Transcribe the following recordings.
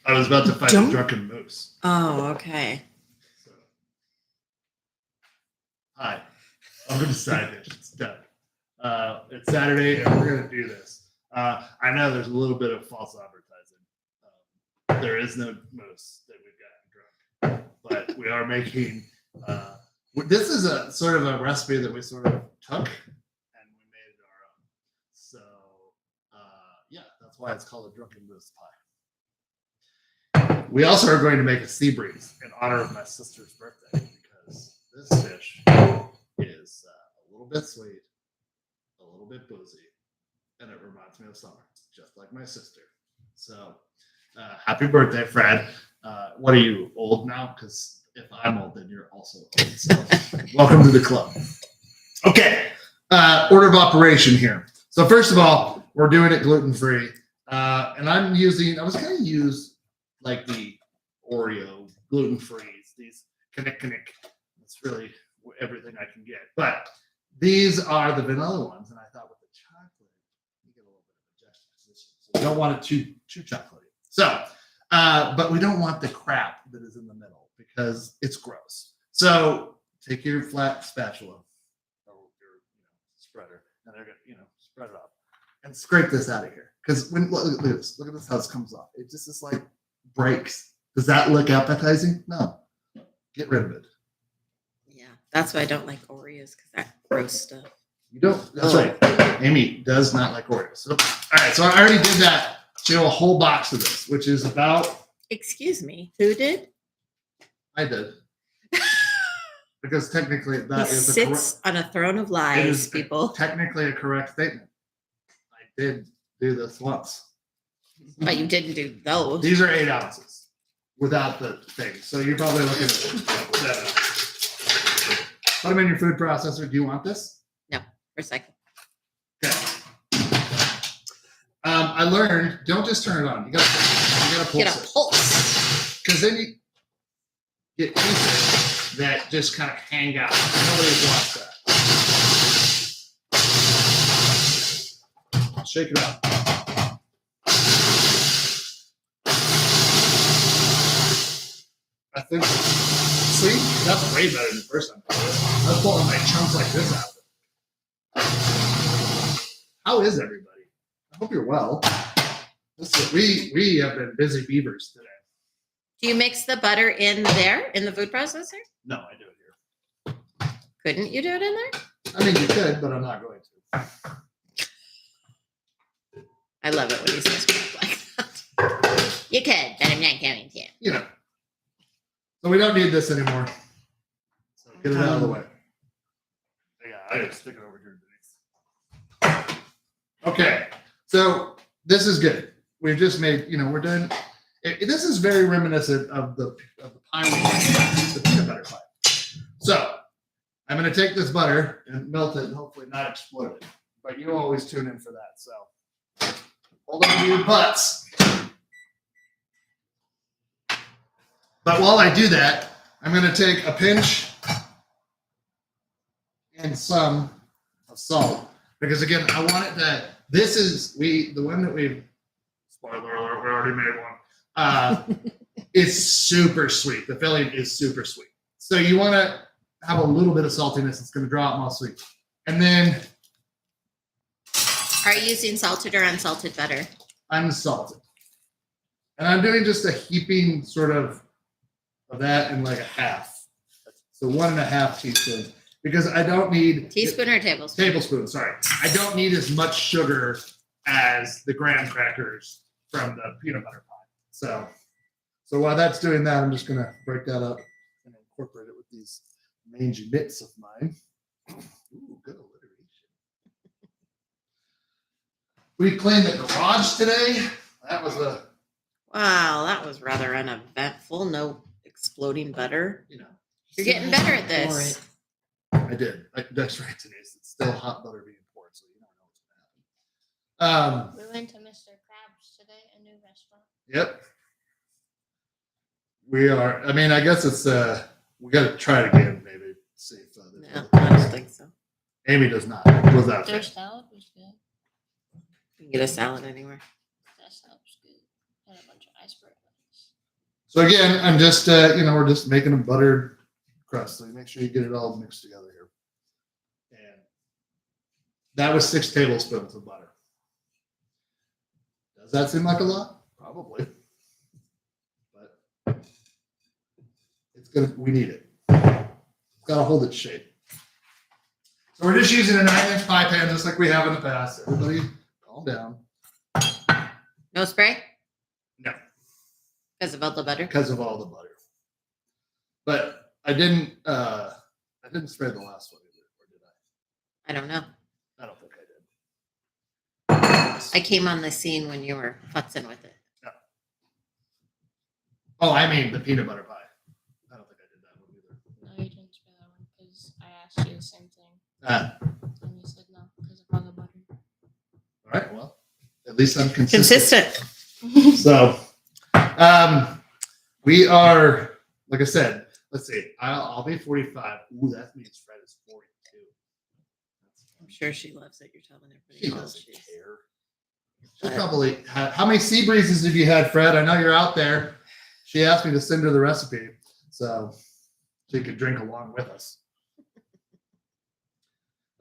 I was about to fight a drunken moose. Oh, okay. So. Hi. Welcome to Side Dish. It's Doug. It's Saturday, and we're going to do this. I know there's a little bit of false advertising. There is no moose that we've got drunk, but we are making. This is a sort of a recipe that we sort of took and we made it our own. So, yeah, that's why it's called a drunken moose pie. We also are going to make a sea breeze in honor of my sister's birthday because this dish is a little bit sweet, a little bit boozy, and it reminds me of summer, just like my sister. So, happy birthday, Fred. What are you, old now? Because if I'm old, then you're also old. So, welcome to the club. Okay, order of operation here. So first of all, we're doing it gluten-free. And I was going to use like the Oreo gluten-free, these Kinnick. That's really everything I can get. But these are the vanilla ones, and I thought with the chocolate, you get a little bit of a juxtaposition. So we don't want it too chocolatey. So, but we don't want the crap that is in the middle because it's gross. So take your flat spatula or your spreader, and they're gonna spread it up and scrape this out of here. Because look at this, how this comes off. It just like breaks. Does that look appetizing? No. Get rid of it. Yeah, that's why I don't like Oreos because that gross stuff. You don't. That's right. Amy does not like Oreos. So, all right. So I already did that. So a whole box of this, which is about. Excuse me. Who did? I did. Because technically that is sits on a throne of lies, it is people. Technically a correct statement. I did do this once. But you didn't do those. These are 8 ounces without the thing. So you're probably looking at 7 ounces. Put them in your food processor. Do you want this? No, for a second. Okay. I learned, don't just turn it on. You gotta pulse. Because then you get pieces that just kind of hang out. Nobody wants that. Shake it up. I think, see, that's way better than the first time. I was pulling like chunks like this out. How is everybody? I hope you're well. We have been busy beavers today. Do you mix the butter in there in the food processor? No, I do it here. Couldn't you do it in there? I mean, you could, but I'm not going to. I love it when he says crap like that. You could, but I'm not going to. So we don't need this anymore. So get it out of the way. Yeah, I just stick it over here underneath. Okay, so this is good. We've just made, we're doing. This is very reminiscent of the pie we made, the peanut butter pie. So I'm going to take this butter and melt it and hopefully not explode it. But you always tune in for that. So hold on to your butts. But while I do that, I'm going to take a pinch and some of salt. Because again, I want it to, the one that we've, spoiler alert, we already made one. It's super sweet. The filling is super sweet. So you want to have a little bit of saltiness. It's going to draw out mostly. And then. Are you using salted or unsalted butter? Unsalted. And I'm doing just a heaping sort of that and like a half. So 1.5 teaspoons. Because I don't need. Teaspoon or tablespoon? Tablespoon, sorry. I don't need as much sugar as the graham crackers from the peanut butter pie. So while that's doing that, I'm just going to break that up and incorporate it with these mangy bits of mine. Ooh, good alliteration. We cleaned the garage today. That was Wow, that was rather uneventful. No exploding butter. You're getting better at this. I did. That's right, Denise. It's still hot butter being poured, so you don't know what's going to happen. We went to Mr. Krabs today, a new restaurant. Yep. We are. I mean, I guess it's. We got to try it again, maybe. See if. No, I don't think so. Amy does not. Was that? Their salad was good. You can get a salad anywhere. That salad was good. And a bunch of iceberg lettuce. So again, I'm just, we're just making a buttered crust. So you make sure you get it all mixed together here. And that was 6 tablespoons of butter. Does that seem like a lot? Probably. But we need it. It's got to hold its shape. So we're just using a 9-inch pie pan just like we have in the past. Everybody calm down. No spray? No. Because of all the butter? Because of all the butter. But I didn't spray the last one either, or did I? I don't know. I don't think I did. I came on the scene when you were futzing with it. No. Oh, I mean the peanut butter pie. I don't think I did that one either. No, you didn't spray that one because I asked you the same thing. And you said no because of all the butter. All right, well, at least I'm consistent. So, we are, like I said, let's see, I'll be 45. Ooh, that means Fred is 42. I'm sure she loves it. You're telling She everybody doesn't else. care. She probably how many sea breezes have you had, Fred? I know you're out there. She asked me to send her the recipe so she could drink along with us.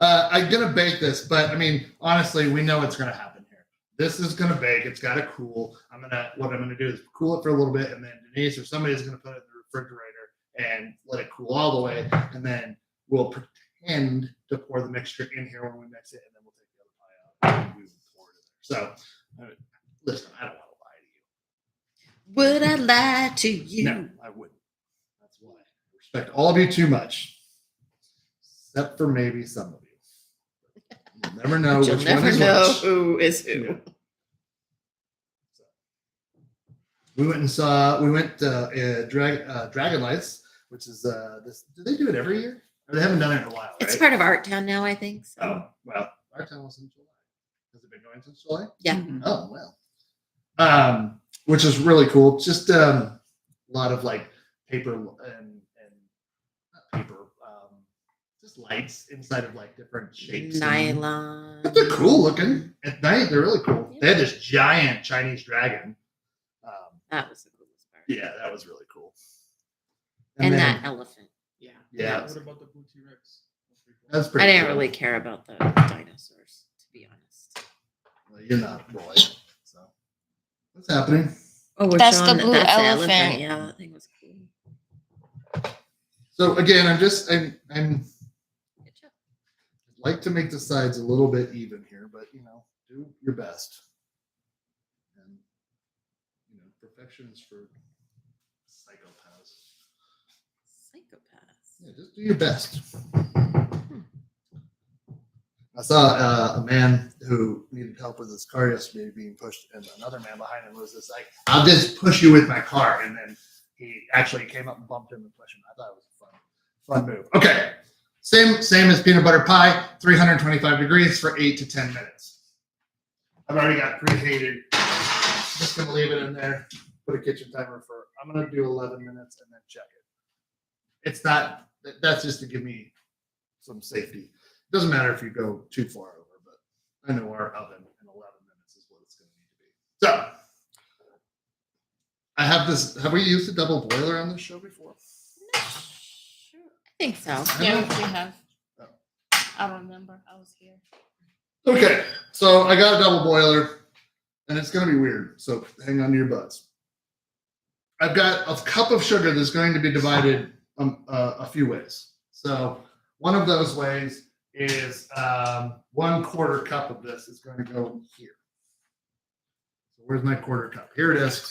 I'm gonna bake this, but I mean, honestly, we know what's gonna happen here. This is gonna bake. It's gotta cool. What I'm gonna do is cool it for a little bit, and then Denise or somebody's gonna put it in the refrigerator and let it cool all the way, and then we'll pretend to pour the mixture in here when we mix it, and then we'll take the other pie out and we will pour it in there. So, listen, I don't want to lie to you. Would I lie to you? No, I wouldn't. That's why I respect all of you too much, except for maybe some of you. You'll never know But you'll which never one is know which. who is who. Yeah. We went Dragon Lights, which is this. Do they do it every year? Or they haven't done it in a while, right? It's part of Art Town now, I think. So. Oh, well, our town was in July. Has it been going since July? Yeah. Oh, well. Which is really cool. Just a lot of like paper and not paper, just lights inside of like different shapes. Nylon. But they're cool looking. At night, they're really cool. They had this giant Chinese dragon. That was the coolest part. Yeah, that was really cool. And then- that elephant. Yeah. Yeah, What about the Blue T-Rex? that's I pretty didn't cool. really care about the dinosaurs, to be honest. Well, you're not Roy, so what's happening? Oh, we're That's showing the blue that's elephant. Yeah, that thing was cool. So again, I'm Good job. like to make the sides a little bit even here, but do your best. And perfection is for psychopaths. Psychopaths. Yeah, just do your best. I saw a man who needed help with his car yesterday being pushed, and another man behind him was just like, "I'll just push you with my car," and then he actually came up and bumped him and pushed him. I thought it was a fun move. Okay, same as peanut butter pie, 325 degrees for 8 to 10 minutes. I've already got preheated. Just gonna leave it in there. Put a kitchen timer for. I'm gonna do 11 minutes and then check it. It's not. That's just to give me some safety. It doesn't matter if you go too far over, but I know our oven in 11 minutes is what it's going to need to be. So I have this. Have we used a double boiler on this show before? Sure. I think so. Yeah, we have. Oh. I don't remember. I was here. Okay, so I got a double boiler, and it's going to be weird. So hang on to your butts. I've got a cup of sugar that's going to be divided a few ways. So one of those ways is 1/4 cup of this is going to go here. So where's my 1/4 cup? Here it is.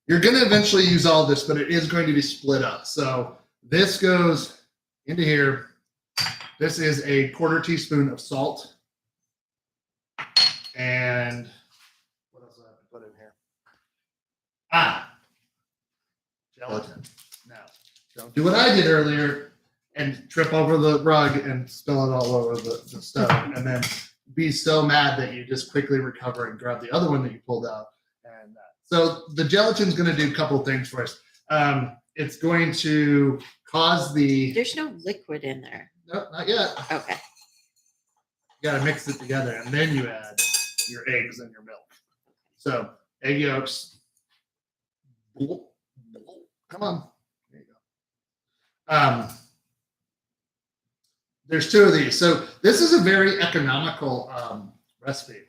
You're going to eventually use all this, but it is going to be split up. So this goes into here. This is a 1/4 teaspoon of salt. And what else do I have to put in here? Gelatin. Now, don't do what I did earlier and trip over the rug and spill it all over the stove, and then be so mad that you just quickly recover and grab the other one that you pulled out. And so the gelatin's going to do a couple of things for us. It's going to cause the There's no liquid in there. no, not yet. Okay. You got to mix it together, and then you add your eggs and your milk. So egg yolks, Come on. There you go. There's two of these. So this is a very economical recipe.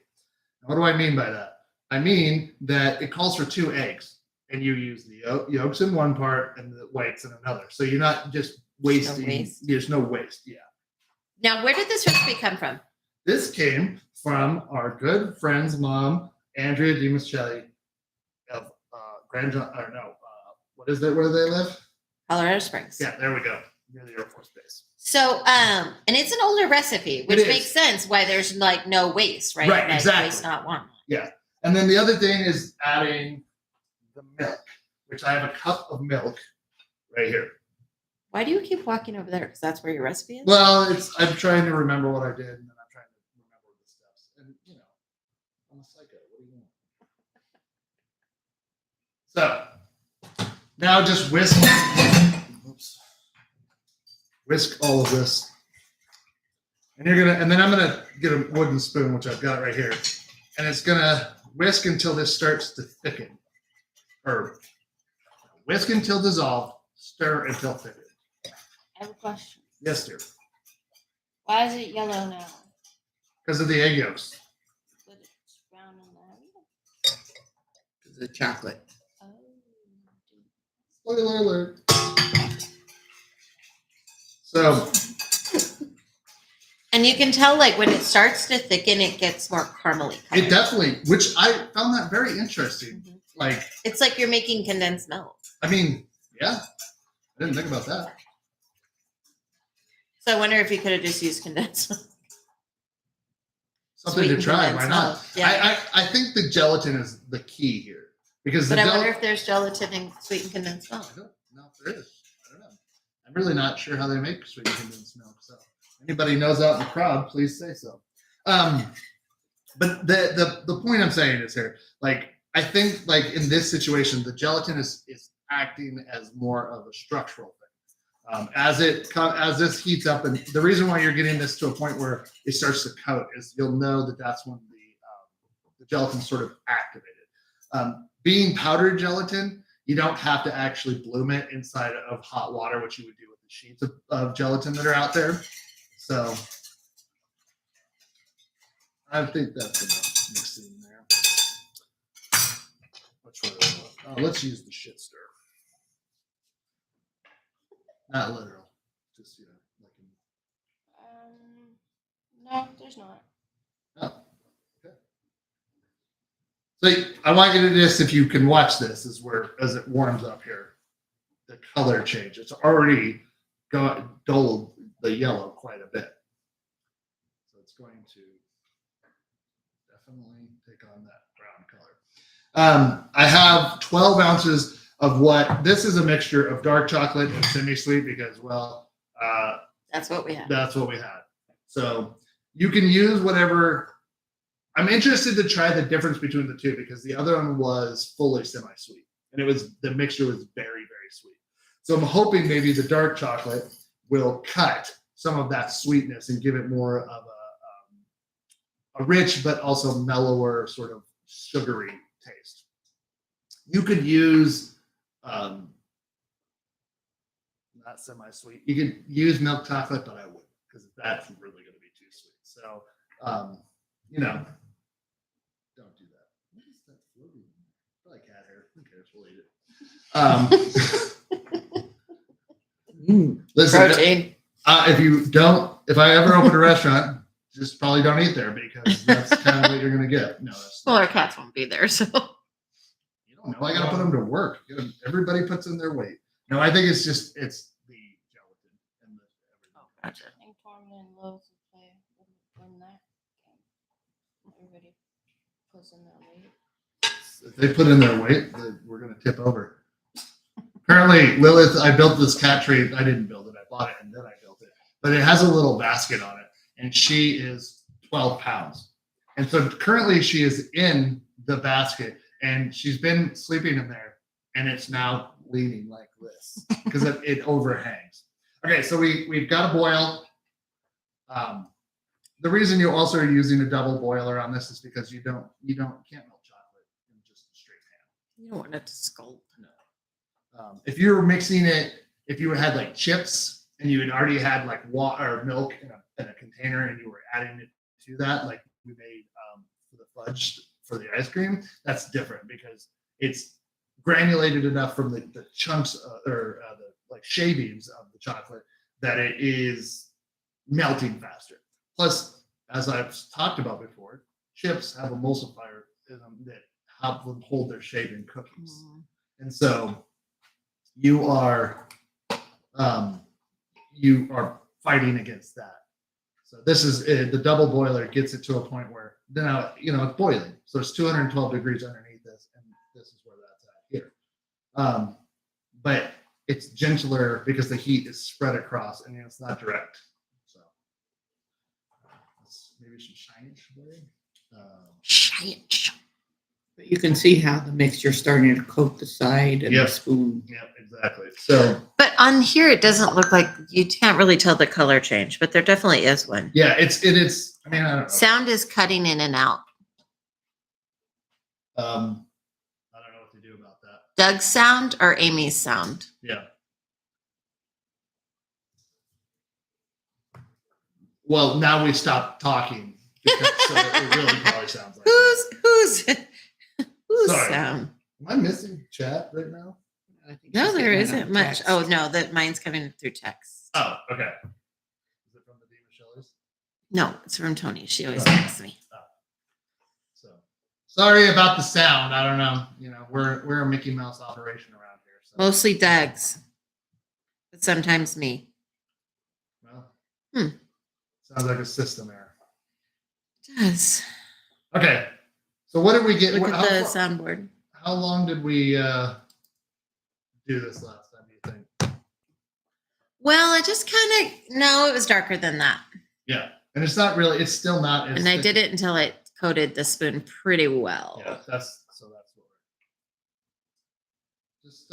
What do I mean by that? I mean that it calls for 2 eggs, and you use the yolks in one part and the whites in another. So you're not just wasting. waste. There's no waste. Yeah. Now, where did this recipe come from? This came from our good friend's mom, Andrea DiMichele of what is it? Where do they live? Colorado Springs. Yeah, there we go. Near the Air Force Base. So, and it's an older recipe, which It is. makes sense why there's like no waste, right? Right, Like, exactly. Waste not one. Yeah. And then the other thing is adding the milk, which I have a cup of milk right here. Why do you keep walking over there? Because that's where your recipe is? Well, I'm trying to remember what I did, and then I'm trying to remember the steps. And I'm a psycho. What do you want? So now just whisk. Oops. Whisk all of this. And then I'm gonna get a wooden spoon, which I've got right here. And it's gonna whisk until this starts to thicken. Or whisk until dissolved, stir until thickened. I have a question. Yes, dear. Why is it yellow now? Because of the egg yolks. But it's brown in there. The chocolate. Oh. Spoiler alert. So And you can tell, like, when it starts to thicken, it gets more caramely it colored. definitely, which I found that very interesting. Mhm. Like, It's like you're making condensed milk. I mean, yeah, I didn't think about that. So I wonder if you could have just used condensed milk. Something to Sweetened try. Why condensed not? milk, yeah. I think the gelatin is the key here because But the I wonder gelatin. if there's gelatin in sweetened condensed milk. I don't know if there is. I don't know. I'm really not sure how they make sweet condensed milk. So anybody knows out in the crowd, please say so. But the point I'm saying is here, like I think like in this situation, the gelatin is acting as more of a structural thing. As this heats up, and the reason why you're getting this to a point where it starts to coat is you'll know that that's when the gelatin's sort of activated. Being powdered gelatin, you don't have to actually bloom it inside of hot water, which you would do with the sheets of gelatin that are out there. So I think that's enough mixing there. Which one? Oh, let's use the shit stir. Not literal, just like No, there's not. oh, okay. So I want you to just, if you can watch this, is where as it warms up here, the color change. It's already dulled the yellow quite a bit, so it's going to definitely take on that brown color. I have 12 ounces of this is a mixture of dark chocolate and semi-sweet because, well, That's what we have. that's what we had. So you can use whatever. I'm interested to try the difference between the two because the other one was fully semi-sweet and the mixture was very, very sweet. So I'm hoping maybe the dark chocolate will cut some of that sweetness and give it more of a rich but also mellower sort of sugary taste. You could use not semi-sweet. You could use milk chocolate, but I wouldn't because that's really going to be too sweet. So, don't do that. What is that floating? Probably cat hair. Who cares? We'll eat it. Listen, Protein. if I ever open a restaurant, just probably don't eat there because that's kind of what you're going to get. No, Well, our cats won't be there, so. you don't know. I got to put them to work. Everybody puts in their weight. No, I think it's the gelatin and the everything. Oh, gotcha. I think Torment and Lowe's will play when that game. Everybody puts in their weight. If they put in their weight, we're going to tip over. Apparently, Lilith, I built this cat tree. I didn't build it. I bought it and then I built it. But it has a little basket on it. And she is 12 pounds. And so currently she is in the basket and she's been sleeping in there. And it's now leaning like this because it overhangs. Okay, so we've got a boil. The reason you also are using a double boiler on this is because you can't melt chocolate in just a straight pan. You don't want it to scald. No. If you were mixing it, if you had like chips and you had already had like water or milk in a container and you were adding it to that, like we made for the fudge for the ice cream, that's different because it's granulated enough from the chunks or the like shavings of the chocolate that it is melting faster. Plus, as I've talked about before, chips have emulsifier in them that help them hold their shape in cookies. And so you are fighting against that. So this is the double boiler gets it to a point where now it's boiling. So it's 212 degrees underneath this, and this is where that's at here. But it's gentler because the heat is spread across and it's not direct. So maybe some shine. But you can see how the mixture's starting to coat the side and Yep. the spoon. Yeah, exactly. So But on here, it doesn't look like you can't really tell the color change, but there definitely is one. yeah, it is. I mean, I don't know. Sound is cutting in and out. I don't know what to do about that. Doug's sound or Amy's sound? Yeah. Well, now we stopped talking because so it really probably sounds like that. Whose Sorry. sound? Am I missing chat right now? I think No, she's there getting isn't enough much. text. Oh no, mine's coming through text. Oh, okay. Is it from the Dima Shelley's? No, it's from Tony. She always Oh. texts me. So sorry about the sound. I don't know. We're a Mickey Mouse operation around here. So Mostly Doug's, but sometimes me. well, Hmm. sounds like a system error. It does. Okay. So what did we get? Look how, at the far- soundboard. how long did we do this last time, do you think? Well, it just kind of no, it was darker than that. Yeah. And it's not really, it's still not as And I thick. did it until it coated the spoon pretty well. Yeah, that's what we're just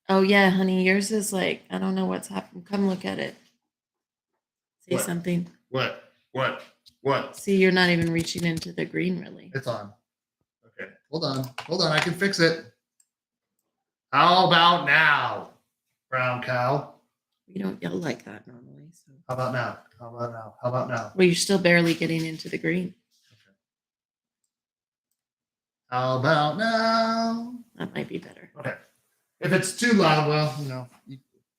Oh yeah, honey, yours is like I don't know what's happened. Come look at it. Say What? something. what? See, you're not even reaching into the green really. It's on. Okay. Hold on. I can fix it. How about now, brown cow? We don't yell like that normally. So How about now? well, you're still barely getting into the green. How about now? That might be better. Okay. If it's too loud, well,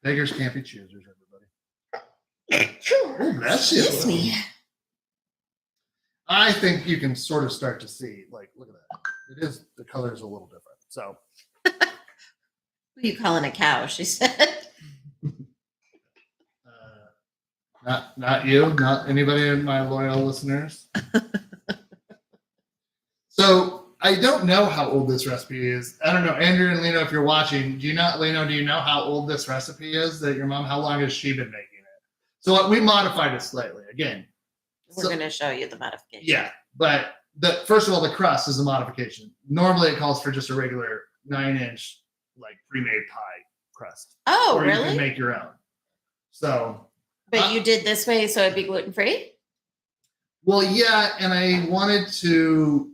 beggars can't be choosers, everybody. Oh, that's it. Excuse me. I think you can sort of start to see, like, look at that. The color is a little different. So Who are you calling a cow? She said. not you, not anybody in my loyal listeners. So I don't know how old this recipe is. I don't know, Andrew and Leno, if you're watching, do you know how old this recipe is that your mom? How long has she been making it? So we modified it slightly again. We're So- going to show you the modification. Yeah, but first of all, the crust is a modification. Normally, it calls for just a regular 9-inch, like pre-made pie crust. Oh, or you can really? make your own. So, But you did this way so it'd be gluten free? well, yeah, and I wanted to.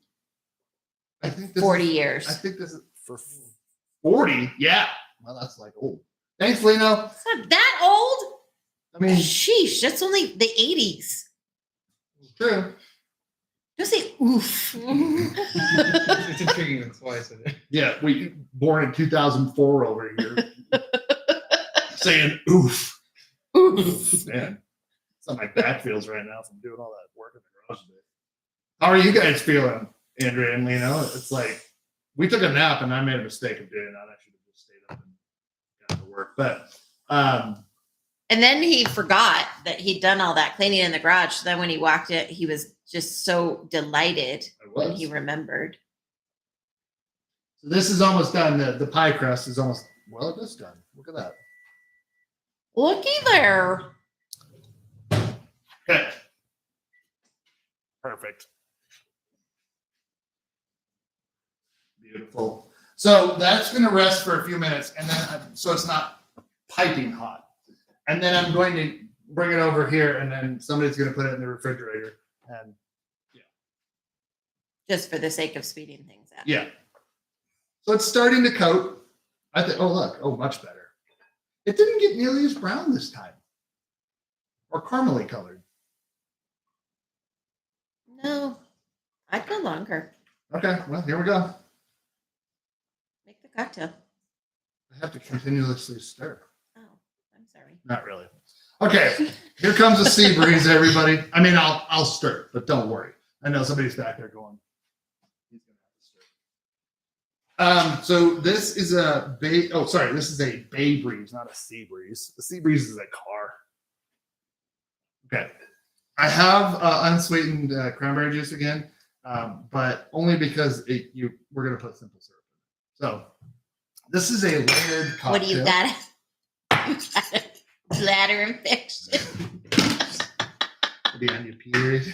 I think this 40 is, years. I think this is for 40. Yeah, well, that's like old. Thanks, Leno. It's not that old. I mean, Sheesh, that's only the 80s. it's true. Don't say oof. It's intriguing. That's why I said it. Yeah, we born in 2004 over here, saying oof. Oof. Man, that's how my back feels right now from doing all that work in the garage today. How are you guys feeling, Andrea and Leno? It's like we took a nap and I made a mistake of doing that. I should have just stayed up and got to work. But And then he forgot that he'd done all that cleaning in the garage. So then when he walked in, he was just so delighted I when was. he remembered. So this is almost done. The pie crust is almost it is done. Look at that. Looky there. Okay. Perfect. Beautiful. So that's going to rest for a few minutes, and then so it's not piping hot. And then I'm going to bring it over here, and then somebody's going to put it in the refrigerator. And Just for the sake of speeding things up. yeah. So it's starting to coat. I think. Oh look. Oh, much better. It didn't get nearly as brown this time, or caramely colored. No, I'd go longer. Okay. Well, here we go. Make the cocktail. I have to continuously stir. Oh, I'm sorry. Not really. Okay. Here comes a sea breeze, everybody. I mean, I'll stir, but don't worry. I know somebody's back there going. He's gonna have to stir. So this is a bay. Oh, sorry. This is a bay breeze, not a sea breeze. The sea breeze is a car. Okay. I have unsweetened cranberry juice again, but only because we're gonna put simple syrup in it. So this is a layered cocktail. What do you got? You got a bladder infection. Be on your period.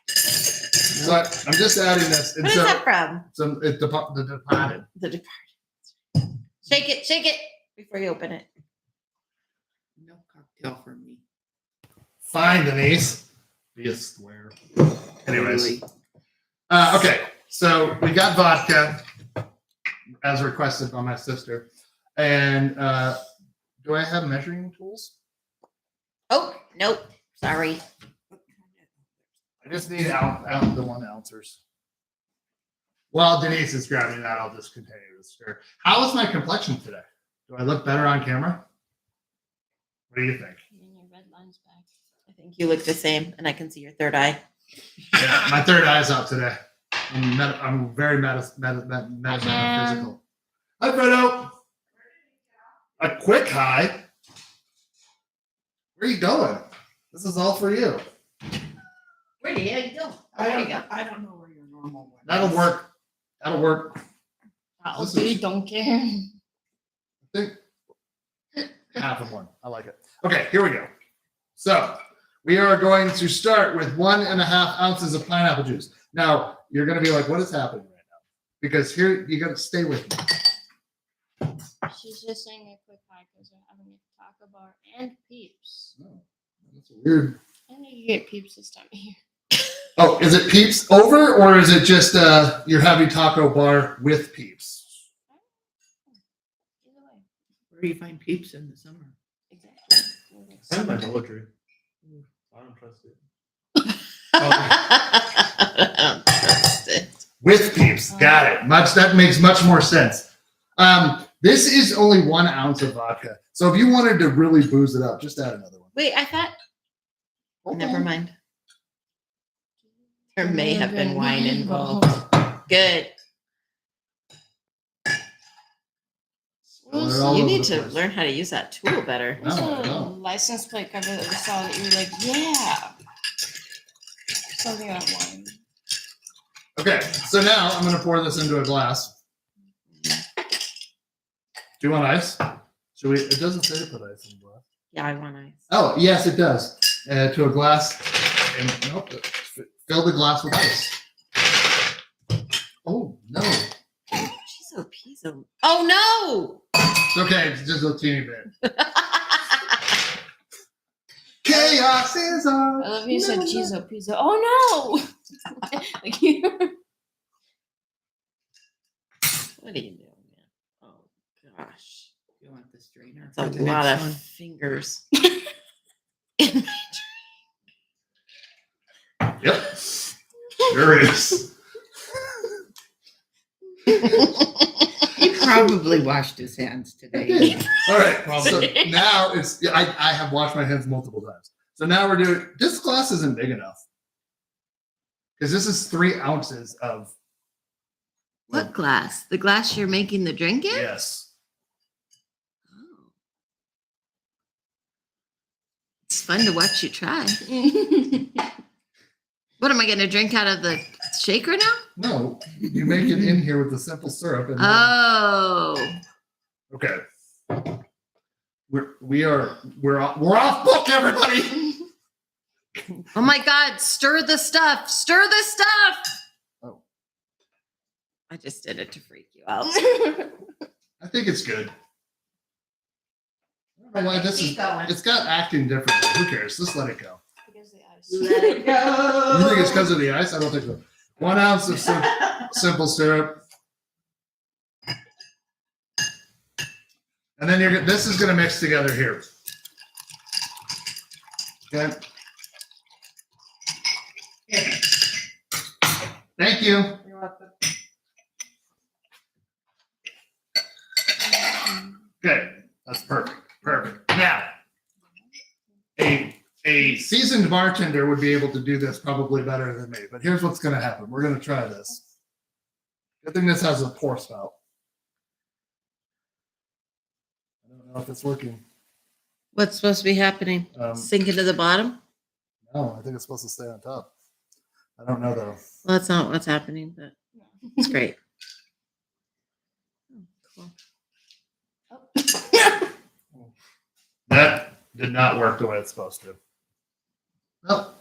So I'm just adding this. What is that from? The Departed. The Departed. Shake it before you open it. No cocktail for me. Fine, Denise. Be a square. Anyways. Really. Okay, so we got vodka as requested by my sister. And do I have measuring tools? Oh, nope. Sorry. I just need out the 1 ounces. While Denise is grabbing that, I'll just continue to stir. How is my complexion today? Do I look better on camera? What do you think? And your red line's back. I think you look the same, and I can see your third eye. Yeah, my third eye's out today. I'm very metaphysical. Hi, Fredo. A quick hi. Where are you going? This is all for you. Where do you go? I don't know where your normal one. That'll work. That'll work. I'll This do is- don't care. I think half of one. I like it. Okay, here we go. So we are going to start with 1.5 ounces of pineapple juice. Now you're going to be like, what is happening right now? Because here you got to stay with me. She's just saying a quick hi because they're having a taco bar and Peeps. Oh, that's weird. I think you get Peeps this time of year. Oh, is it Peeps over, or is it just you're having taco bar with Peeps? Either way. Where do you find peeps in the summer? Exactly. And my poetry. I don't trust it. I don't trust it. With Peeps, got it. That makes much more sense. This is only 1 ounce of vodka, so if you wanted to really booze it up, just add another one. Wait, I thought. Never mind. There may have been wine involved. Good. Throw it all You over need the to place. learn how to use that tool better. What's No, a no. license plate cover that we saw that you were like, yeah. Something about wine. Okay, so now I'm going to pour this into a glass. Do you want ice? Should we? It doesn't say to put ice in the glass. Yeah, I want ice. Oh, yes, it does. To a glass. And nope, fill the glass with ice. Oh, no. She's a piece of. Oh no! It's okay. It's just a teeny bit. Chaos is on. I love you said Chizo Pizza. Oh no! Like you. What are you doing, man? Oh gosh, You want the strainer? that's for a the lot next of one? fingers. Yep. There it is. He probably washed his hands today. All right. So now it's. Yeah, I have washed my hands multiple times. So now we're doing. This glass isn't big enough because this is 3 ounces of. What glass? The glass you're making the drink in? Yes. Oh. It's fun to watch you try. What am I going to drink out of the shaker now? No, you make it in here with the simple syrup. And Oh. okay. We're off book, everybody. Oh my God. Stir the stuff. Stir the stuff. Oh. I just did it to freak you out. I think it's good. I don't know why this is. Keep going. It's got acting differently. Who cares? Just let it go. Because the ice. Let it go. You think it's because of the ice? I don't think so. 1 ounce of simple syrup. And then this is going to mix together here. Okay. Thank you. Okay, that's perfect. Perfect. Now, a seasoned bartender would be able to do this probably better than me. But here's what's going to happen. We're going to try this. Good thing this has a pour spout. I don't know if it's working. What's supposed to be happening? Sink into the bottom? No, I think it's supposed to stay on top. I don't know though. Well, that's not what's happening, but it's great. Oh, cool. That did not work the way it's supposed to. Well,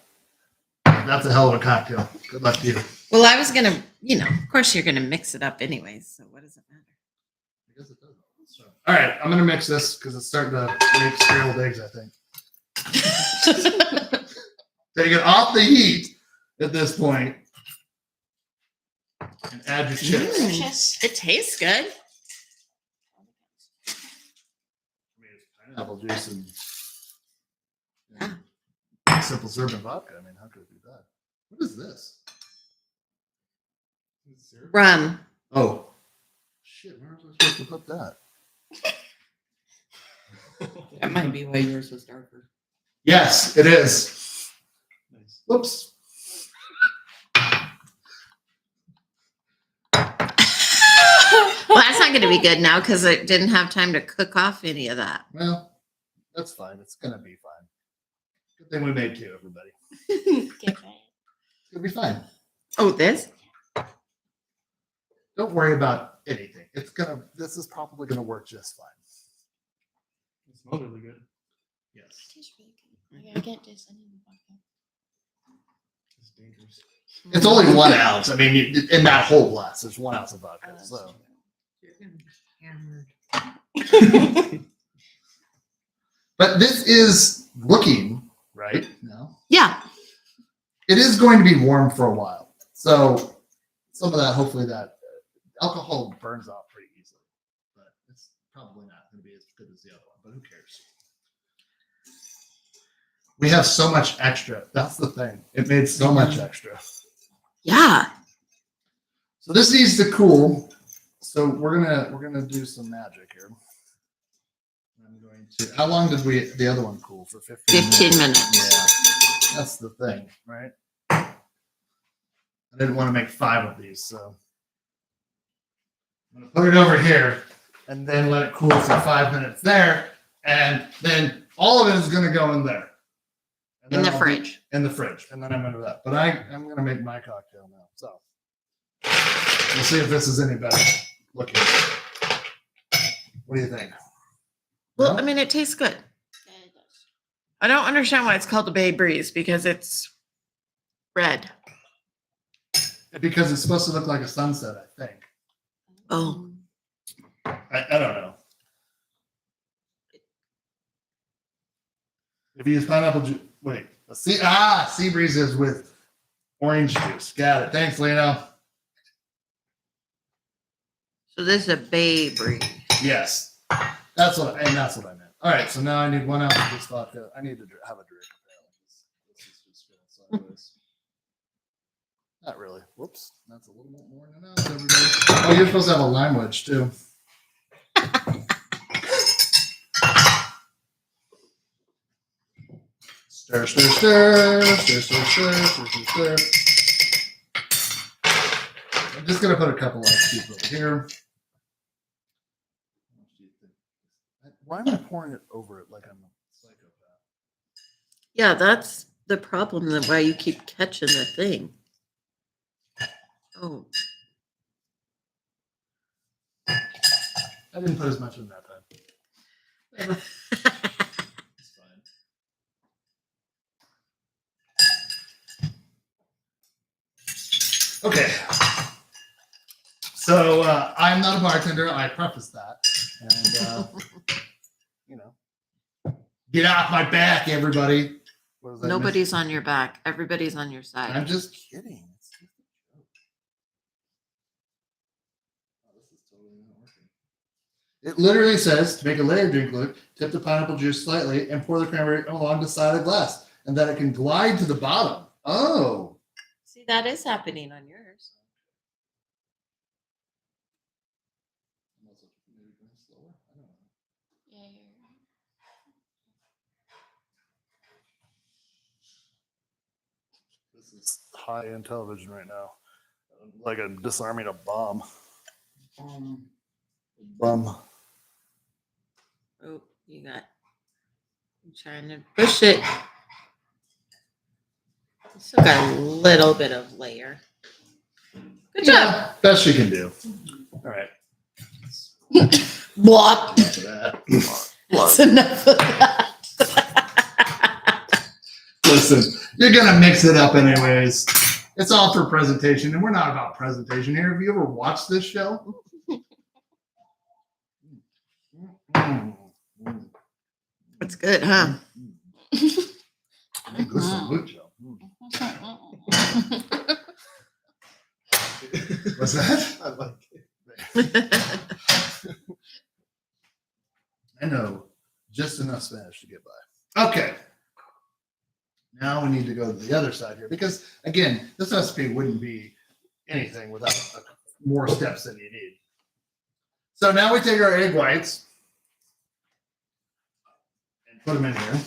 that's a hell of a cocktail. Good luck to you. Well, I was gonna, of course you're gonna mix it up anyways, so what does it matter? I guess it does. So, all right, I'm gonna mix this because it's starting to make scrambled eggs, I think. Take it off the heat at this point and add your chips. It tastes good. I mean, it's pineapple juice and simple syrup and vodka. I mean, how could it be that? What is this? Rum. Oh, shit! Where was I supposed to put that? That might be why yours was darker. Yes, it is. Nice. Whoops. Well, that's not going to be good now because it didn't have time to cook off any of that. Well, that's fine. It's gonna be fine. Good thing we made two, everybody. Get right. It's gonna be fine. Oh, this? Don't worry about anything. This is probably gonna work just fine. It smells really good. Yes. Tastes really good. Like, I can't taste any of the vodka. It's dangerous. It's only 1 ounce. I mean, in that whole glass, there's 1 ounce of vodka. Oh, So, You're gonna be hammered. but this is looking right now. Yeah. It is going to be warm for a while. So, some of that, hopefully, that alcohol burns off pretty easily. But it's probably not going to be as good as the other one. But who cares? We have so much extra. That's the thing. It made so much extra. Yeah. So this needs to cool. So we're gonna do some magic here. I'm going to. How long did the other one cool for? 15 minutes. Yeah, that's the thing, right? I didn't want to make 5 of these, so I'm gonna put it over here and then let it cool for 5 minutes there, and then all of it is gonna go in there. And In then the fridge. In the fridge, and then I'm gonna do that. But I'm gonna make my cocktail now. So we'll see if this is any better looking. What do you think? Well, No? I mean, it tastes good. Yeah, it does. I don't understand why it's called a Bay Breeze because it's red. Because it's supposed to look like a sunset, I think. Oh. I don't know. If you use pineapple juice, wait. Sea breeze is with orange juice. Got it. Thanks, Leno. So this is a Bay Breeze. Yes, that's what I meant. All right, so now I need 1 ounce of this vodka. I need to have a drink. This is just going sideways. Not really. Whoops, that's a little bit more than an ounce, everybody. Oh, you're supposed to have a lime wedge too. Stir, stir, stir, stir, stir, stir, stir, stir, stir. I'm just gonna put a couple ice cubes over here. Why am I pouring it over it like I'm a psychopath? Yeah, that's the problem. That why you keep catching the thing. Oh. I didn't put as much in that time. It's fine. Okay. So I'm not a bartender. I preface that. And, get off my back, everybody. What was that? Nobody's on your back. Everybody's on your side. I'm just kidding. It's just a joke. Oh, this is totally not working. It literally says to make a layered drink look, tip the pineapple juice slightly and pour the cranberry along the side of the glass, and that it can glide to the bottom. Oh, See, that is happening on yours. Yeah, you're right. this is high-end television right now. Like I'm disarming a bomb. Bum. Oh, you got. I'm trying to push it. You still got a little bit of layer. Good job. Yeah, best you can do. All right. What? Enough of that. That's enough of that. Listen, you're gonna mix it up anyways. It's all for presentation, and we're not about presentation here. Have you ever watched this show? It's good, huh? Gusto mucho. What's that? I like it. I know just enough Spanish to get by. Okay. Now we need to go to the other side here because, again, this recipe wouldn't be anything without more steps than you need. So now we take our egg whites and put them in here.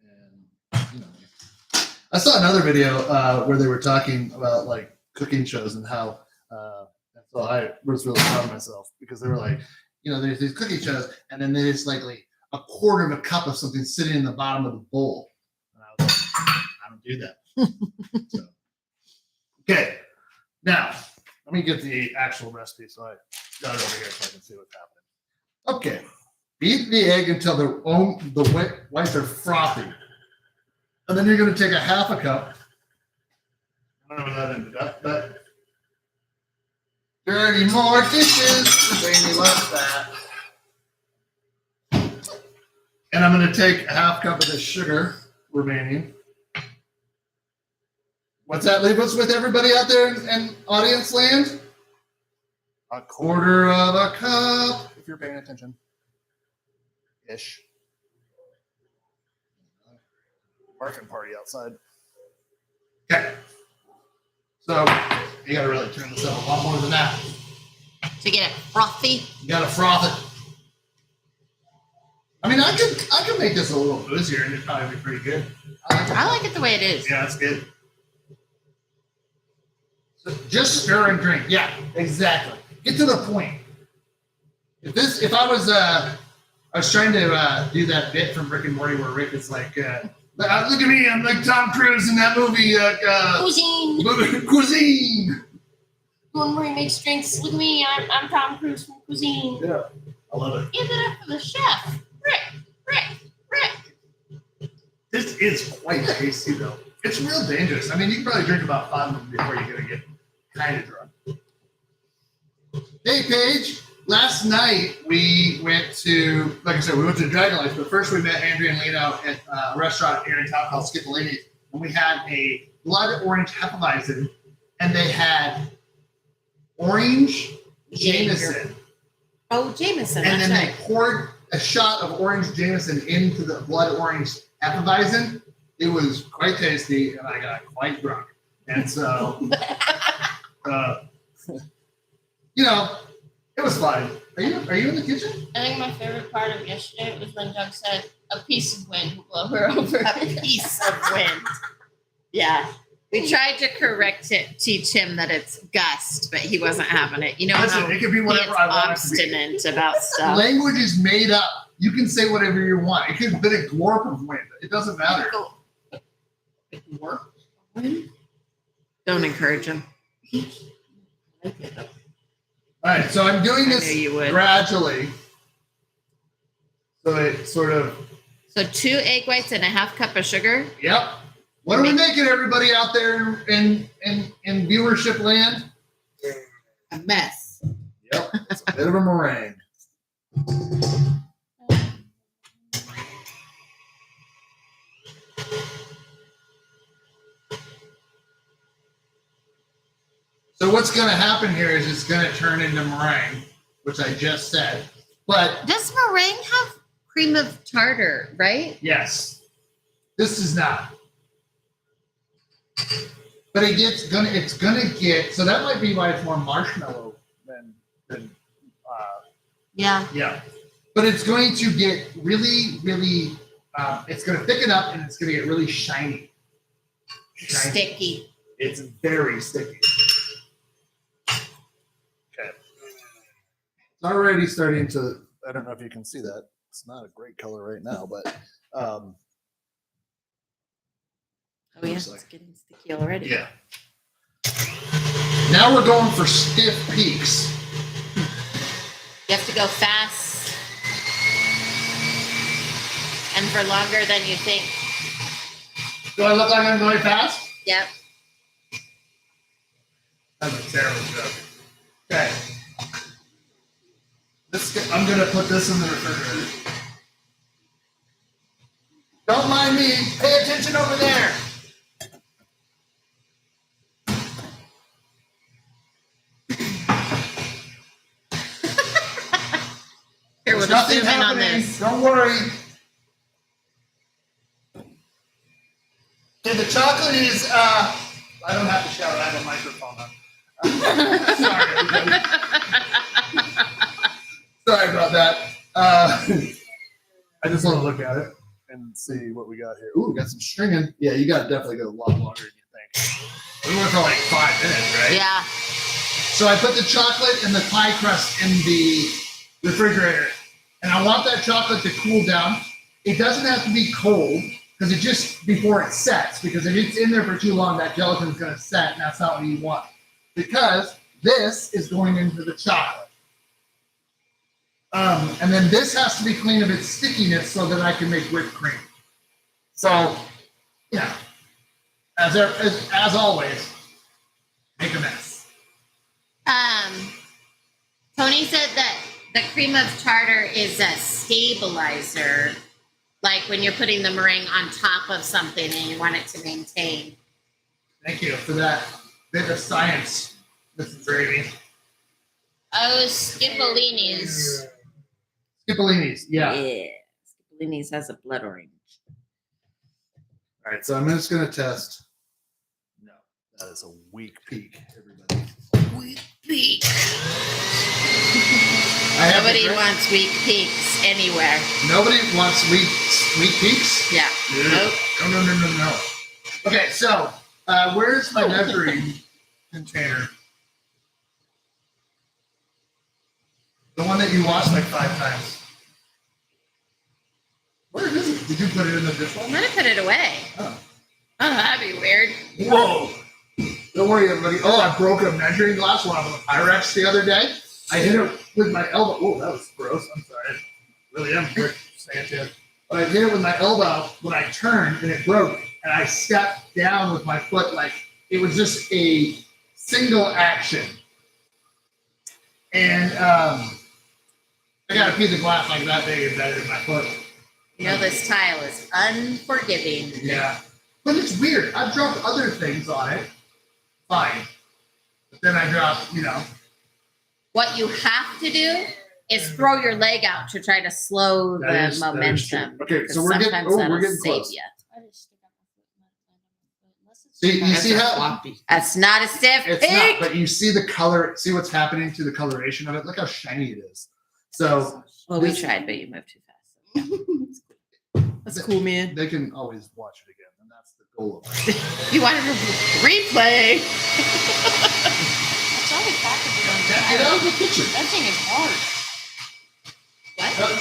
And, you know, I saw another video where they were talking about like cooking shows and how, so I was really proud of myself because they were like, you know, there's these cooking shows and then there's like a quarter of a cup of something sitting in the bottom of the bowl. And I was like, I don't do that. So, okay. Now, let me get the actual recipe so I got it over here so I can see what's happening. Okay. Beat the egg until the whites are frothy. And then you're going to take a half a cup. I don't know what that ended up, but 30 more dishes. Baby loves that. And I'm going to take a half cup of this sugar remaining. What's that leave us with, everybody out there in audience land? A quarter of a cup, if you're paying attention. Ish. Barking party outside. Okay. So you got to really turn this up a lot more than that. To get it frothy. You got to froth it. I mean, I could make this a little boozier and it'd probably be pretty good. I like it the way it is. Yeah, that's good. So just stir and drink. Yeah, exactly. Get to the point. If I was trying to do that bit from Rick and Morty where Rick is like, look at me, I'm like Tom Cruise in that movie. Cuisine. Cuisine. One where he makes drinks. Look at me, I'm Tom Cruise from Cuisine. Yeah, I love it. Give it up for the chef. Rick. This is quite tasty though. It's real dangerous. I mean, you can probably drink about 5 of them before you're gonna get kind of drunk. Hey, Paige. Last night we went to, like I said, we went to Dragon Life, but first we met Andrea and Lena at a restaurant here in town called Skippolini's, and we had a blood orange Hefeweizen, and they had orange Jameson, Oh, Jameson. and then That's they right. poured a shot of orange Jameson into the blood orange Hefeweizen. It was quite tasty, and I got quite drunk, and so, you know. It was fine. Are you in the kitchen? I think my favorite part of yesterday was when Doug said, "A piece of wind will blow her over." A piece of wind. Yeah. We tried to teach him that it's gust, but he wasn't having it. You know Listen, how it can be he whatever gets I want it to be. obstinate about stuff. Language is made up. You can say whatever you want. It could have been a glorp of wind. It doesn't matter. Don't encourage him. All right, so I'm doing I this knew you would. gradually. So it sort of, So 2 egg whites and a half cup of sugar. yep. What are we making, everybody out there in viewership land? A mess. Yep, it's a bit of a meringue. So what's going to happen here is it's going to turn into meringue which I just said. But Does meringue have cream of tartar, right? yes, this is not. But it's gonna get, so that might be why it's more marshmallow than Yeah. yeah. But it's going to get really, really, it's gonna thicken up and it's gonna get really shiny. Sticky. It's very sticky. Okay. It's already starting to, I don't know if you can see that. It's not a great color right now, but Oh yeah, Looks it's like- getting sticky already. yeah. Now we're going for stiff peaks. You have to go fast and for longer than you think. Do I look like I'm going fast? Yep. That's a terrible joke. Okay. I'm gonna put this in the refrigerator. Don't mind me. Pay attention over there. Here, There's we'll just nothing zoom in on happening. this. Don't worry. Okay, the chocolate is, I don't have to shout, I have a microphone on. Sorry, everybody. Sorry about that. I just want to look at it and see what we got here. Ooh, we got some stringing. Yeah, you got to definitely go a lot longer than you think. We went for like 5 minutes, right? Yeah. So I put the chocolate and the pie crust in the refrigerator, and I want that chocolate to cool down. It doesn't have to be cold because it just before it sets. Because if it's in there for too long, that gelatin is going to set, and that's not what you want. Because this is going into the chocolate. And then this has to be clean of its stickiness so that I can make whipped cream. So, yeah, as always, make a mess. Tony said that the cream of tartar is a stabilizer, like when you're putting the meringue on top of something and you want it to maintain. Thank you for that bit of science, Mrs. Gravy. Oh, Skipolini's. Skipolini's, yeah. Skipolini's has a blood orange. All right, so I'm just going to test. No, that is a weak peak, everybody. Weak peak. I have Nobody the- wants weak peaks anywhere. Nobody wants weak peaks? Yeah. Nope. No. Okay, so where's my measuring container? The one that you washed like 5 times. Where is it? Did you put it in the I'm dishwasher? gonna put it away. Oh. Oh, that'd be weird. Whoa! Don't worry, everybody. Oh, I broke a measuring glass when I was on Pyrex the other day. I hit it with my elbow. Oh, that was gross. I'm sorry. Really am quick saying it. But I hit it with my elbow when I turned and it broke. And I stepped down with my foot like it was just a single action. And I got a piece of glass like that big embedded in my foot. You know, this tile is unforgiving. Yeah. But it's weird. I've dropped other things on it. Fine. But then I dropped, What you have to do is throw your leg out to try to slow That the is true. momentum. Okay, because so we're getting- sometimes we're that'll getting save close. you. I just stick out my foot and land on my foot. Unless it's See, you That's see a how floppy. That's not a stiff it's not, peak. but you see the color, see what's happening to the coloration of it. Look how shiny it is. So Well, we this- tried, but you moved too fast. That's cool, man. they can always watch it again, and that's the goal of it. You wanted to replay. It's always packaged on Get out of the kitchen. That thing is hard. What? Don't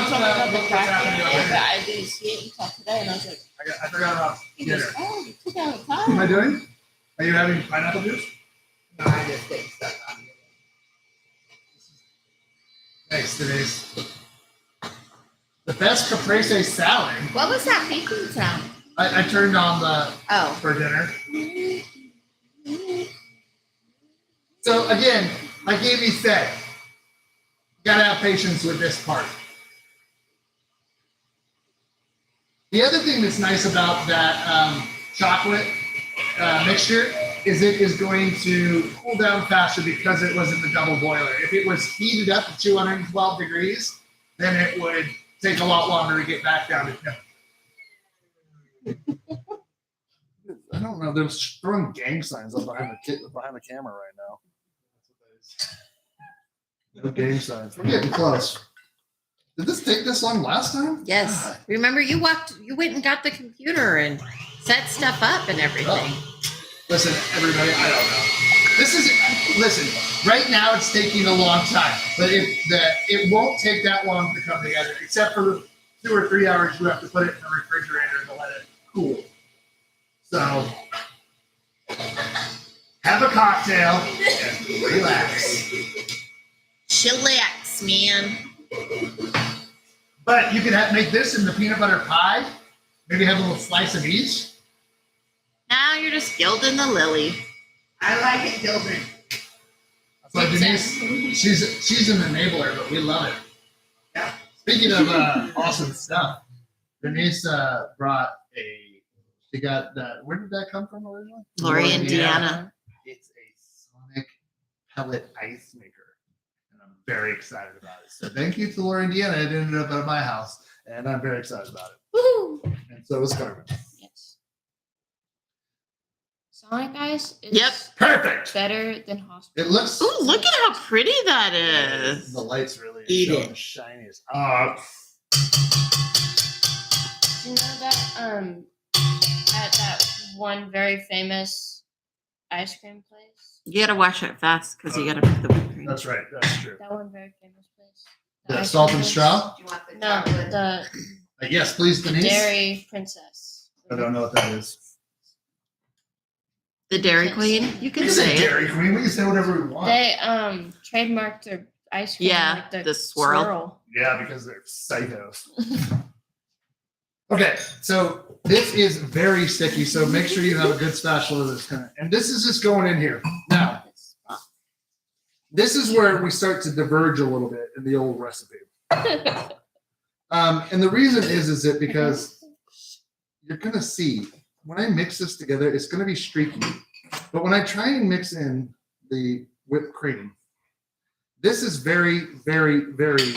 Tell me about the what's happening crack. over here. I didn't see it until today, and I was like, I forgot about it dinner. was hard. It took out What am I time. doing? Are you having pineapple juice? No, I just take stuff out of it. Thanks, Denise. The best caprese salad. What was that beeping sound? I turned on the Oh, for dinner. So again, like Amy said, you gotta have patience with this part. The other thing that's nice about that chocolate mixture is it is going to cool down faster because it was in the double boiler. If it was heated up to 212 degrees, then it would take a lot longer to get back down to I don't know. They're throwing gang signs up behind the camera right now. No gang signs. We're getting close. Did this take this long last time? Yes. God. Remember, you went and got the computer and set stuff up and everything. Oh. Listen, everybody, I don't know. Listen, right now it's taking a long time, but it won't take that long to come together, except for the 2 or 3 hours you have to put it in the refrigerator to let it cool. So, have a cocktail and relax. Chillax, man. But you can make this in the peanut butter pie. Maybe have a little slice of each. Now you're just gilding the lily. I like it, Gilbert. So Denise, she's an enabler, but we love it. Yeah. Speaking of awesome stuff, Denise brought she got that. Where did that come from originally? Lori, Indiana. It's a sonic pellet ice maker, and I'm very excited about it. So thank you to Lori, Indiana. It ended up at my house, and I'm very excited about it. Woo! And so is Carmen. Yes. Sonic Ice is Yep. Perfect. better than hospital. It looks. Ooh, look at how pretty that is. The lights really Eat show it. the shiniest. You know that at that one very famous ice cream place? You gotta wash it fast because you gotta put the whipped cream. That's right. That's true. That one very famous place. The The ice salt cream and place? straw. Do you want the No, the Yes, please, Denise. Dairy Princess. I don't know what that is. The Dairy Queen? You We can can say say it. Dairy Queen. We can say whatever we want. They trademarked their ice cream Yeah, like the swirl. Yeah, because they're psychos. Okay, so this is very sticky, so make sure you have a good spatula that's gonna, and this is just going in here. Now, this is where we start to diverge a little bit in the old recipe. And the reason is that because you're gonna see when I mix this together, it's gonna be streaky. But when I try and mix in the whipped cream, this is very, very, very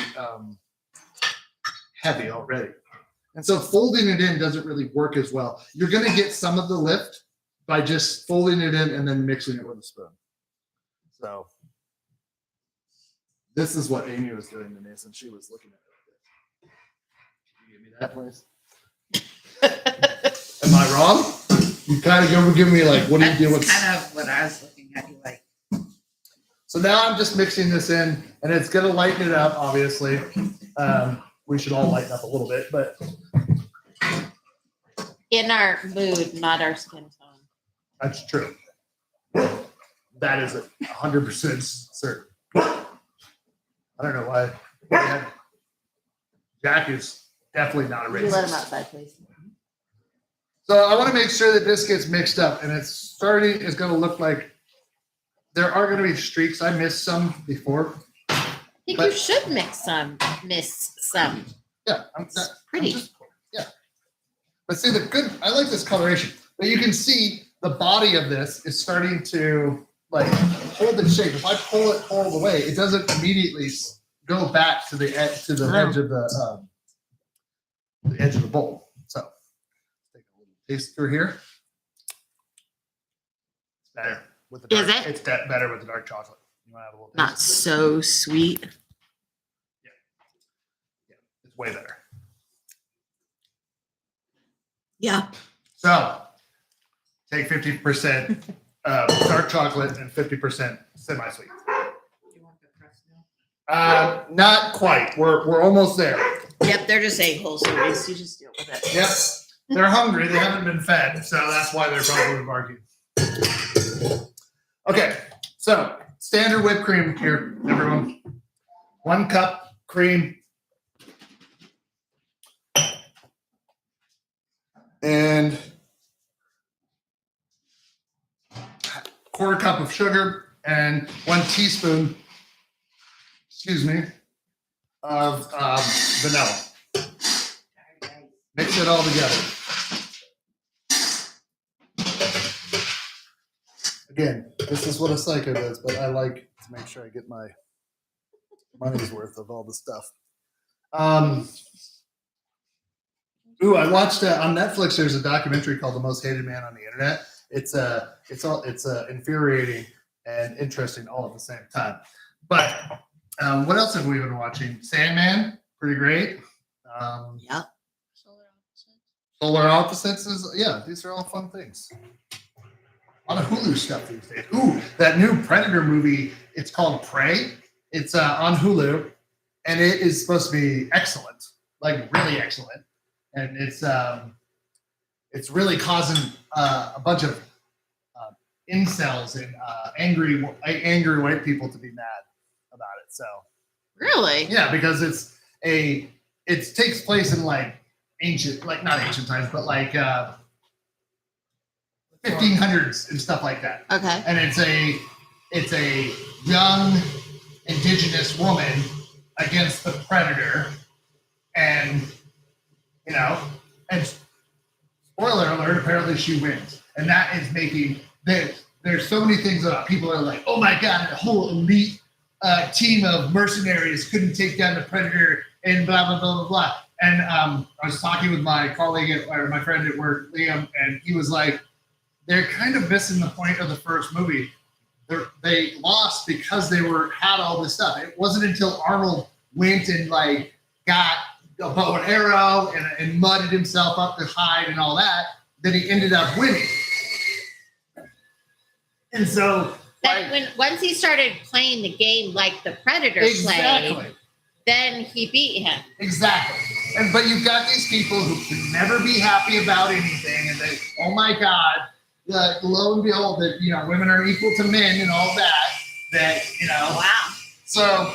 heavy already. And so folding it in doesn't really work as well. You're going to get some of the lift by just folding it in and then mixing it with a spoon. So this is what Amy was doing to me, and she was looking at it. Can you give me that, please? Am I wrong? You kind of give me like, what do you do with? That's kind of what I was looking at. You like. So now I'm just mixing this in, and it's going to lighten it up, obviously. We should all lighten up a little bit, but In our mood, not our skin tone. that's true. That is 100% certain. I don't know why. Jack is definitely not a You let him racist. outside, please. So I want to make sure that this gets mixed up, and it's going to look like there are going to be streaks. I missed some before. I think But- you should miss some. Yeah, Pretty. Yeah. But see, I like this coloration. But you can see the body of this is starting to like hold its shape. If I pull it all the way, it doesn't immediately go back to the edge of the edge of the bowl. So take a little taste through here. It's better with the dark. Is it? It's better with the dark chocolate. You want to have a little taste? Not so sweet. It's way better. Yeah. So take 50% dark chocolate and 50% semi-sweet. Not quite. We're almost there. Yep, they're just a-holes, so you just deal with it. Yep. They're hungry. They haven't been fed, so that's why they're probably barking. Okay, so standard whipped cream here, everyone. 1 cup cream. And 1/4 cup of sugar and 1 teaspoon, of vanilla. Mix it all together. Again, this is what a psycho does, but I like to make sure I get my money's worth of all the stuff. Ooh, I watched on Netflix. There's a documentary called "The Most Hated Man on the Internet." It's infuriating and interesting all at the same time. But what else have we been watching? Sandman, pretty great. Yep. Solar opposites. Solar Opposites is these are all fun things. A lot of Hulu stuff these days. Ooh, that new Predator movie. It's called Prey. It's on Hulu, and it is supposed to be excellent, like really excellent. And it's really causing a bunch of incels and angry white people to be mad about it. So Really? yeah, because it takes place in like ancient, like not ancient times, but like 1500s and stuff like that. Okay. And it's a young indigenous woman against the predator, and and spoiler alert, apparently she wins, and that is making there's so many things about people are like, oh my god, a whole elite team of mercenaries couldn't take down the predator and blah blah blah blah blah. And I was talking with my colleague or my friend at work, Liam, and he was like, they're kind of missing the point of the first movie. They lost because they had all this stuff. It wasn't until Arnold went and like got a bow and arrow and mudded himself up to hide and all that he ended up winning. And so Once he started playing the game like the Predator played, then he beat him. Exactly. But you've got these people who can never be happy about anything, and they, oh my God, lo and behold, that women are equal to men and all that. Wow. So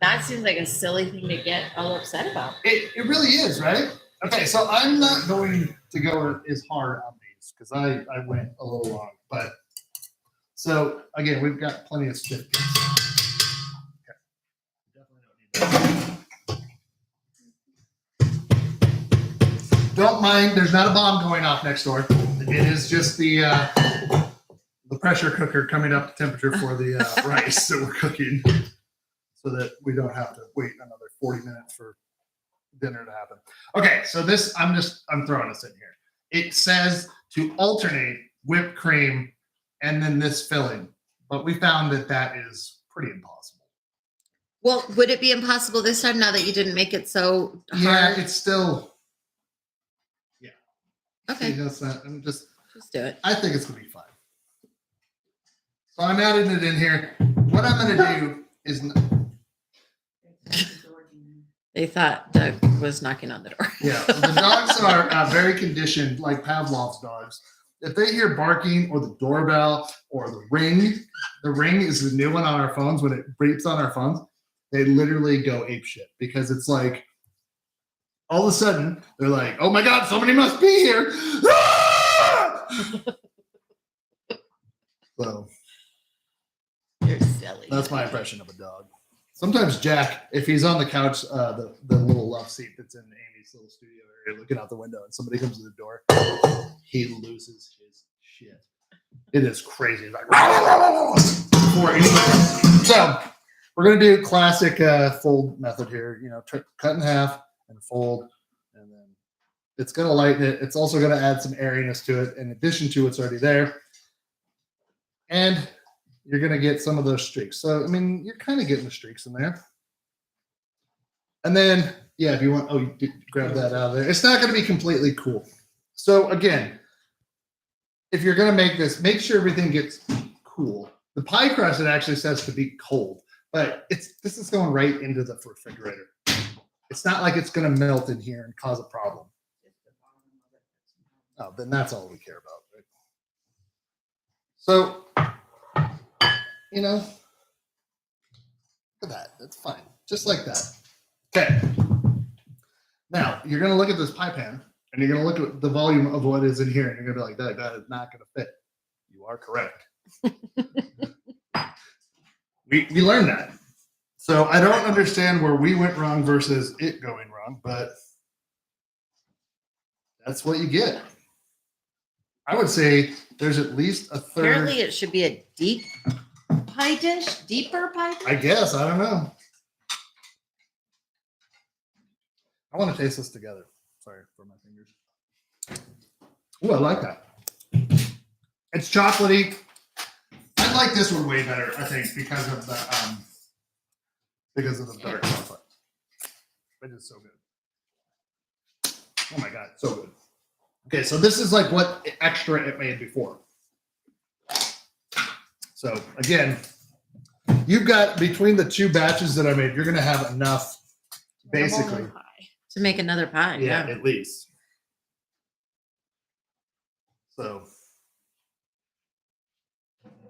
That seems like a silly thing to get all upset about. it really is, right? Okay, so I'm not going to go as hard on these because I went a little long. But so again, we've got plenty of stiff beats. Okay. Definitely don't need that. Don't mind, there's not a bomb going off next door. It is just the pressure cooker coming up to temperature for the rice that we're cooking, so that we don't have to wait another 40 minutes for dinner to happen. Okay, so this, I'm throwing this in here. It says to alternate whipped cream and then this filling, but we found that is pretty impossible. Well, would it be impossible this time now that you didn't make it so hard? Yeah, it's still. Okay. I'm just do it. I think it's gonna be fine. So I'm adding it in here. What I'm gonna do is. They thought Doug was knocking on the door. Yeah, the dogs are very conditioned, like Pavlov's dogs. If they hear barking or the doorbell or the ring is the new one on our phones. When it beeps on our phones, they literally go apeshit because it's like all of a sudden they're like, "Oh my God, somebody must be here!" So You're silly. that's my impression of a dog. Sometimes Jack, if he's on the couch, the little love seat that's in Amy's little studio area, looking out the window, and somebody comes to the door, he loses his shit. It is crazy. He's like, so we're gonna do classic fold method here. Cut in half and fold, and then it's gonna lighten it. It's also gonna add some airiness to it, in addition to what's already there, and you're going to get some of those streaks. So, I mean, you're kind of getting the streaks in there. And then, yeah, if you want, you grab that out of there. It's not going to be completely cool. So, again, if you're going to make this, make sure everything gets cool. The pie crust, it actually says to be cold, but this is going right into the refrigerator. It's not like it's going to melt in here and cause a problem. Oh, then that's all we care about, right? So, look at that. That's fine. Just like that. Okay. Now, you're going to look at this pie pan, and you're going to look at the volume of what is in here, and you're going to be like, that is not going to fit. You are correct. we learned that. So I don't understand where we went wrong versus it going wrong, but that's what you get. I would say there's at least a third. Apparently, it should be a deep pie dish, deeper pie dish. I guess. I don't know. I want to taste this together. Sorry for my fingers. Oh, I like that. It's chocolatey. I like this one way better, I think, because of the dark chocolate. It is so good. Oh my god, so good. Okay, so this is like what extra it made before. So again, you've got between the two batches that I made, you're gonna have enough basically. To make another pie. Yeah, at least. So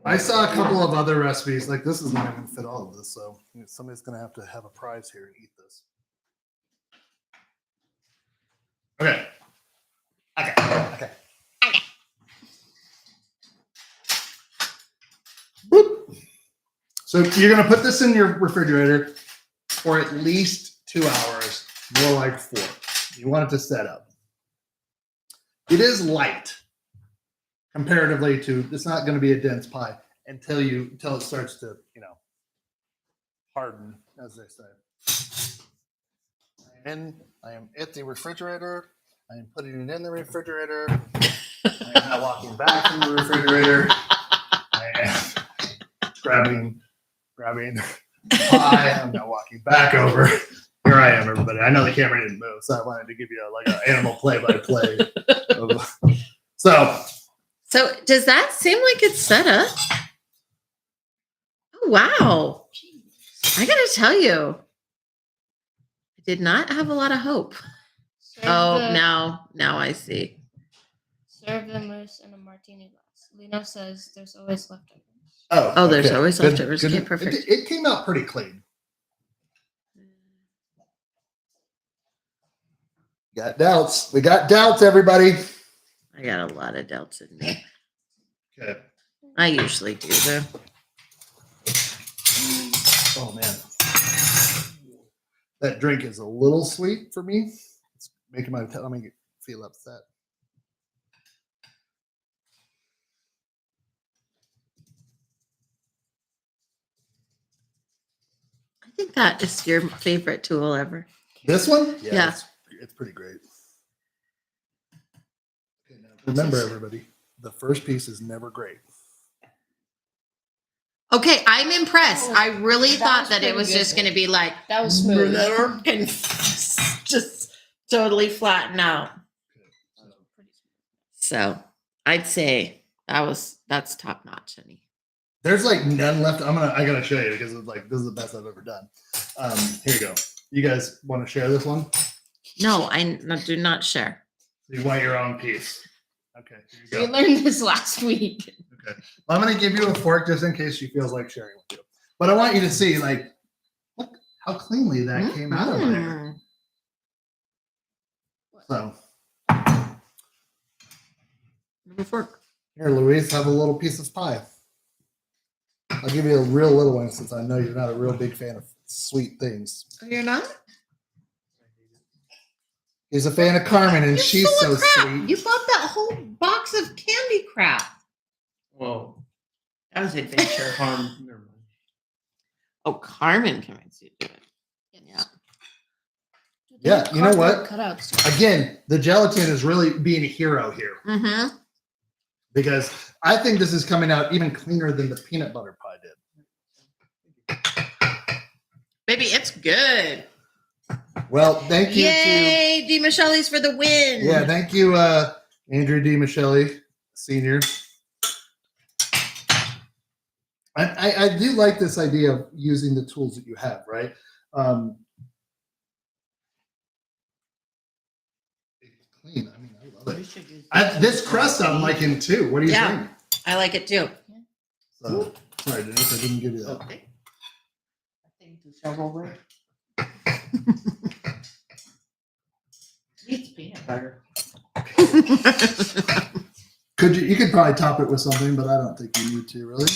I saw a couple of other recipes. Like this is not even fit all of this, so somebody's gonna have to have a prize here and eat this. Okay. Okay. Boop. So you're gonna put this in your refrigerator for at least 2 hours, more like 4. You want it to set up. It is light comparatively to. It's not going to be a dense pie until it starts to harden, as they say. And I am at the refrigerator. I am putting it in the refrigerator. I am now walking back from the refrigerator. I am grabbing pie. I'm now walking back over. Here I am, everybody. I know the camera didn't move, so I wanted to give you like an animal play-by-play. So does that seem like it's set up? Oh, wow. I gotta tell you, I did not have a lot of hope. Now I see. Serve the mousse in a martini glass. Lena says there's always leftovers. Oh, there's okay. always Good, leftovers. good. Okay, perfect. It came out pretty clean. Got doubts. We got doubts, everybody. I got a lot of doubts in me. Okay. I usually do though. Oh man, that drink is a little sweet for me. It's making my tummy feel upset. I think that is your favorite tool ever. This one? Yeah. It's pretty great. Okay, now remember, everybody, the first piece is never great. Okay, I'm impressed. I really that thought was that it pretty was good. just going to be like That was smooth. and just totally flatten out. So I'd say that's top notch, honey. There's like none left. I gotta show you because it's like this is the best I've ever done. Here you go. You guys want to share this one? No, do not share. You want your own piece. Okay, here We you go. learned this last week. Okay. Well, I'm gonna give you a fork just in case she feels like sharing with you. But I want you to see like look how cleanly that came out of there. So Number 4. here, Louise, have a little piece of pie. I'll give you a real little one since I know you're not a real big fan of sweet things. Oh, you're not? He's a fan of Carmen, and she's so sweet. You bought that whole box of candy crap. Whoa. That was adventure. Never mind. Oh, Carmen convinced you to do it. Yeah. Yeah, you know what? Cutouts. Again, the gelatin is really being a hero here Mm-hmm. because I think this is coming out even cleaner than the peanut butter pie did. Baby, it's good. Well, thank you Yay, D. Michelle's for the win. to thank you, Andrew D. Michele, Senior. I do like this idea of using the tools that you have, right? It's clean. I mean, I love it. This crust I'm liking too. What do you think? I like it too. So, sorry, Denise, I didn't give you that. Okay. I think the shovel way. Needs peanut butter. You could probably top it with something, but I don't think you need to really.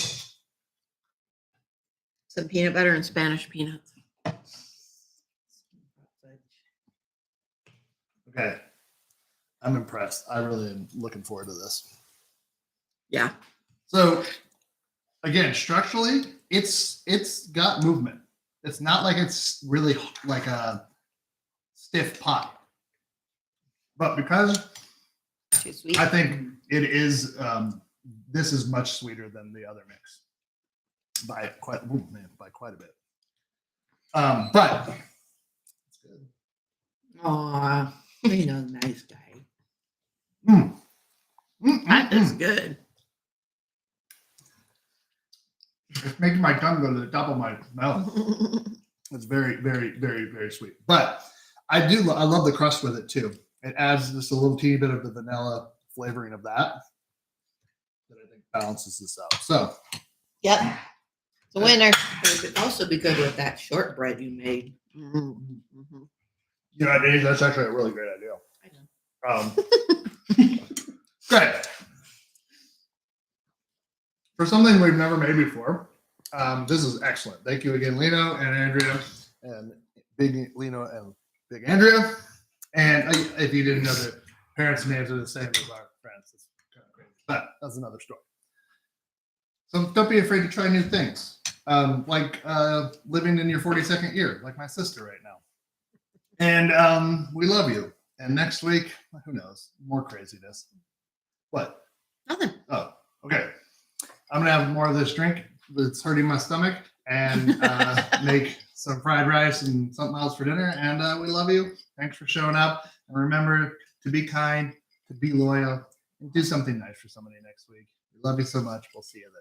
Some peanut butter and Spanish peanuts. Okay. I'm impressed. I really am looking forward to this. Yeah. So again, structurally, it's got movement. It's not like it's really like a stiff pie. But because Too sweet. I think it is, this is much sweeter than the other mix by quite a bit. But it's good. Aw, nice guy. Mm. That is good. It's making my tongue go to the top of my mouth. It's very, very, very, very sweet. But I love the crust with it too. It adds just a little teeny bit of the vanilla flavoring of that I think balances this out. So Yep. It's a winner. But it could also be good with that shortbread you made. Mm-hmm. Dave, that's actually a really great idea. I know. Great. For something we've never made before, this is excellent. Thank you again, Lino and Andrea, and Big Lino and Big Andrea. And if you didn't know, the parents' names are the same as our friends. It's kind of crazy, but that's another story. So don't be afraid to try new things, like living in your 42nd year, like my sister right now. And we love you. And next week, who knows, more craziness. What? Nothing. Oh, okay. I'm gonna have more of this drink that's hurting my stomach, and make some fried rice and something else for dinner. And we love you. Thanks for showing up. And remember to be kind, to be loyal, and do something nice for somebody next week. We love you so much. We'll see you then.